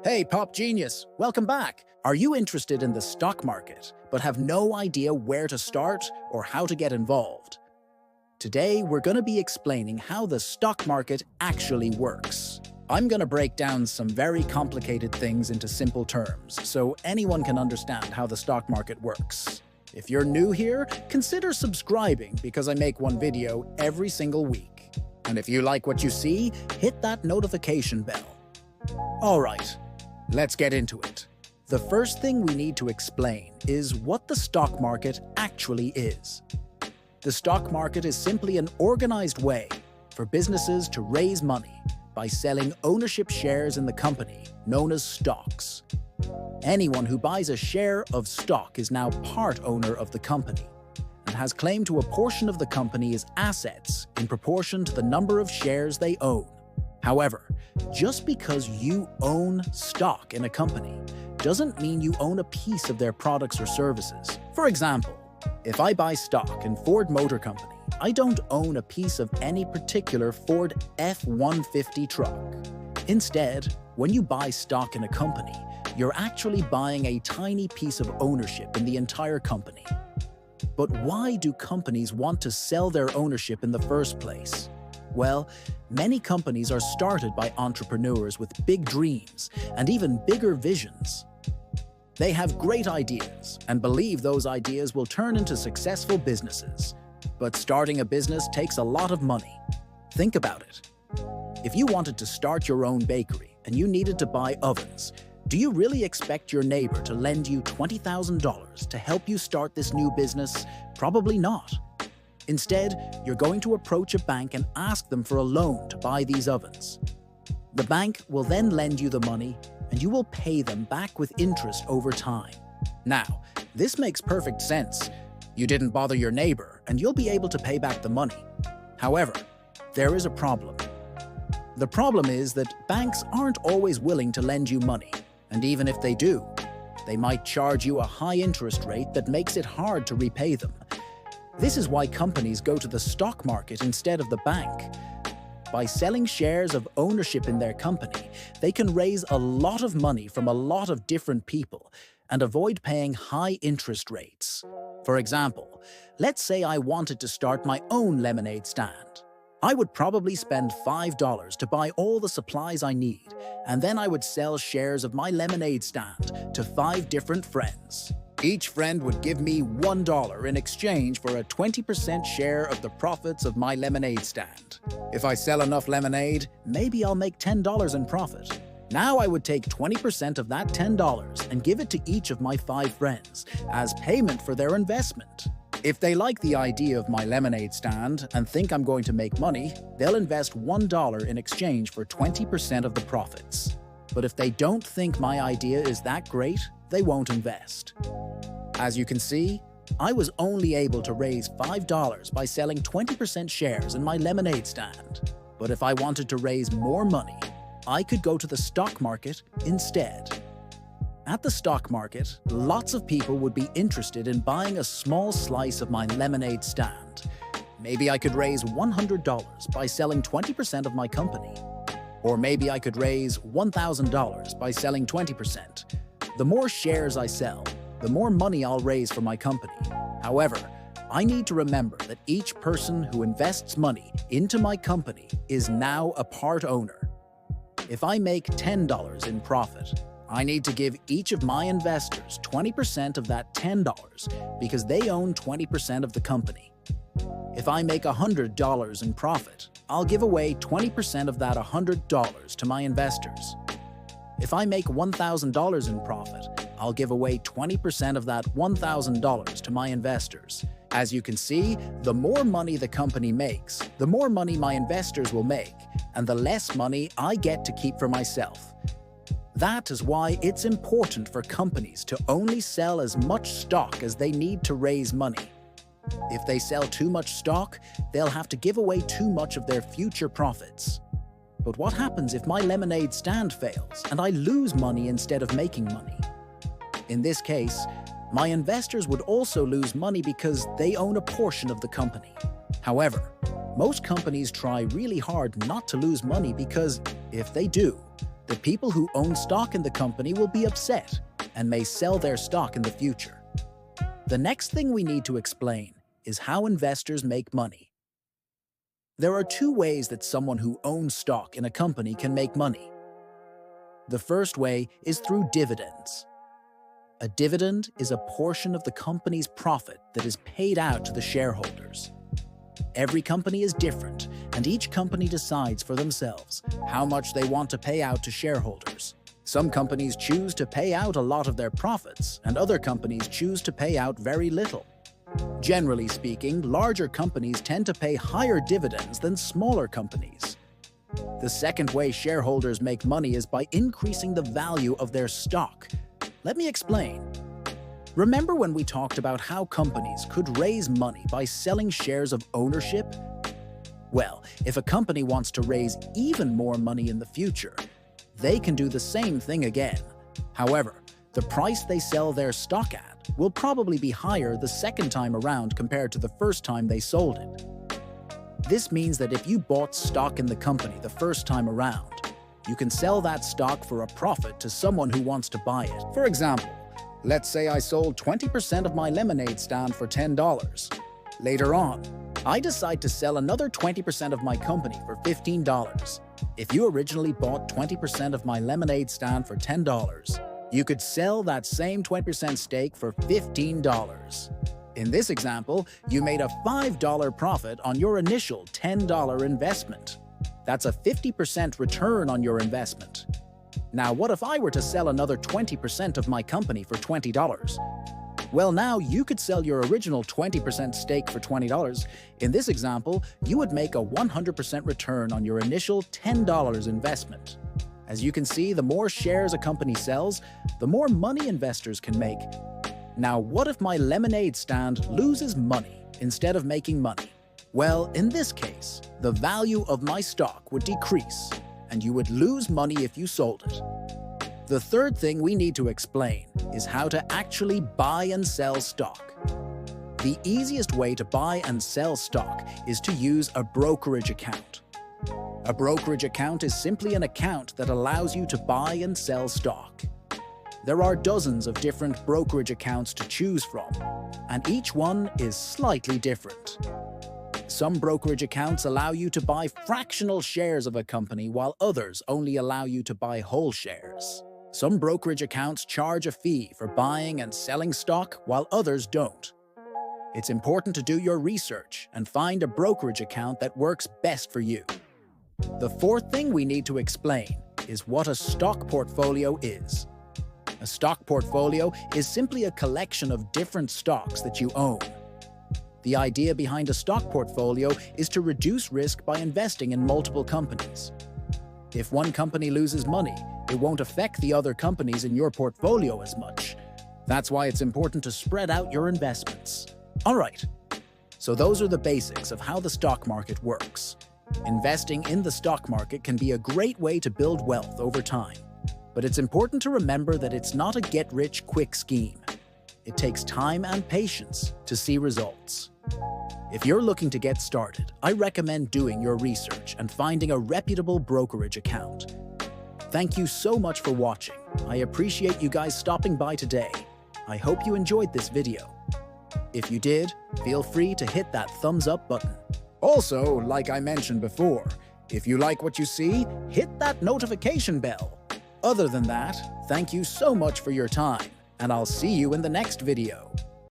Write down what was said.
Hey, Pop Genius, welcome back. Are you interested in the stock market, but have no idea where to start or how to get involved? Today, we're going to be explaining how the stock market actually works. I'm going to break down some very complicated things into simple terms so anyone can understand how the stock market works. If you're new here, consider subscribing because I make one video every single week. And if you like what you see, hit that notification bell. All right, let's get into it. The first thing we need to explain is what the stock market actually is. The stock market is simply an organized way for businesses to raise money by selling ownership shares in the company, known as stocks. Anyone who buys a share of stock is now part owner of the company and has claim to a portion of the company's assets in proportion to the number of shares they own. However, just because you own stock in a company doesn't mean you own a piece of their products or services. For example, if I buy stock in Ford Motor Company, I don't own a piece of any particular Ford F-150 truck. Instead, when you buy stock in a company, you're actually buying a tiny piece of ownership in the entire company. But why do companies want to sell their ownership in the first place? Well, many companies are started by entrepreneurs with big dreams and even bigger visions. They have great ideas and believe those ideas will turn into successful businesses. But starting a business takes a lot of money. Think about it. If you wanted to start your own bakery and you needed to buy ovens, do you really expect your neighbor to lend you $20,000 to help you start this new business? Probably not. Instead, you're going to approach a bank and ask them for a loan to buy these ovens. The bank will then lend you the money, and you will pay them back with interest over time. Now, this makes perfect sense. You didn't bother your neighbor, and you'll be able to pay back the money. However, there is a problem. The problem is that banks aren't always willing to lend you money, and even if they do, they might charge you a high interest rate that makes it hard to repay them. This is why companies go to the stock market instead of the bank. By selling shares of ownership in their company, they can raise a lot of money from a lot of different people and avoid paying high interest rates. For example, let's say I wanted to start my own lemonade stand. I would probably spend $5 to buy all the supplies I need, and then I would sell shares of my lemonade stand to 5 different friends. Each friend would give me $1 in exchange for a 20% share of the profits of my lemonade stand. If I sell enough lemonade, maybe I'll make $10 in profit. Now I would take 20% of that $10 and give it to each of my 5 friends as payment for their investment. If they like the idea of my lemonade stand and think I'm going to make money, they'll invest $1 in exchange for 20% of the profits. But if they don't think my idea is that great, they won't invest. As you can see, I was only able to raise $5 by selling 20% shares in my lemonade stand. But if I wanted to raise more money, I could go to the stock market instead. At the stock market, lots of people would be interested in buying a small slice of my lemonade stand. Maybe I could raise $100 by selling 20% of my company. Or maybe I could raise $1,000 by selling 20%. The more shares I sell, the more money I'll raise for my company. However, I need to remember that each person who invests money into my company is now a part owner. If I make $10 in profit, I need to give each of my investors 20% of that $10 because they own 20% of the company. If I make $100 in profit, I'll give away 20% of that $100 to my investors. If I make $1,000 in profit, I'll give away 20% of that $1,000 to my investors. As you can see, the more money the company makes, the more money my investors will make, and the less money I get to keep for myself. That is why it's important for companies to only sell as much stock as they need to raise money. If they sell too much stock, they'll have to give away too much of their future profits. But what happens if my lemonade stand fails and I lose money instead of making money? In this case, my investors would also lose money because they own a portion of the company. However, most companies try really hard not to lose money because if they do, the people who own stock in the company will be upset and may sell their stock in the future. The next thing we need to explain is how investors make money. There are two ways that someone who owns stock in a company can make money. The first way is through dividends. A dividend is a portion of the company's profit that is paid out to the shareholders. Every company is different, and each company decides for themselves how much they want to pay out to shareholders. Some companies choose to pay out a lot of their profits, and other companies choose to pay out very little. Generally speaking, larger companies tend to pay higher dividends than smaller companies. The second way shareholders make money is by increasing the value of their stock. Let me explain. Remember when we talked about how companies could raise money by selling shares of ownership? Well, if a company wants to raise even more money in the future, they can do the same thing again. However, the price they sell their stock at will probably be higher the second time around compared to the first time they sold it. This means that if you bought stock in the company the first time around, you can sell that stock for a profit to someone who wants to buy it. For example, let's say I sold 20% of my lemonade stand for $10. Later on, I decide to sell another 20% of my company for $15. If you originally bought 20% of my lemonade stand for $10, you could sell that same 20% stake for $15. In this example, you made a $5 profit on your initial $10 investment. That's a 50% return on your investment. Now, what if I were to sell another 20% of my company for $20? Well, now you could sell your original 20% stake for $20. In this example, you would make a 100% return on your initial $10 investment. As you can see, the more shares a company sells, the more money investors can make. Now, what if my lemonade stand loses money instead of making money? Well, in this case, the value of my stock would decrease, and you would lose money if you sold it. The third thing we need to explain is how to actually buy and sell stock. The easiest way to buy and sell stock is to use a brokerage account. A brokerage account is simply an account that allows you to buy and sell stock. There are dozens of different brokerage accounts to choose from, and each one is slightly different. Some brokerage accounts allow you to buy fractional shares of a company, while others only allow you to buy whole shares. Some brokerage accounts charge a fee for buying and selling stock, while others don't. It's important to do your research and find a brokerage account that works best for you. The fourth thing we need to explain is what a stock portfolio is. A stock portfolio is simply a collection of different stocks that you own. The idea behind a stock portfolio is to reduce risk by investing in multiple companies. If one company loses money, it won't affect the other companies in your portfolio as much. That's why it's important to spread out your investments. All right, so those are the basics of how the stock market works. Investing in the stock market can be a great way to build wealth over time, but it's important to remember that it's not a get-rich-quick scheme. It takes time and patience to see results. If you're looking to get started, I recommend doing your research and finding a reputable brokerage account. Thank you so much for watching. I appreciate you guys stopping by today. I hope you enjoyed this video. If you did, feel free to hit that thumbs up button. Also, like I mentioned before, if you like what you see, hit that notification bell. Other than that, thank you so much for your time, and I'll see you in the next video.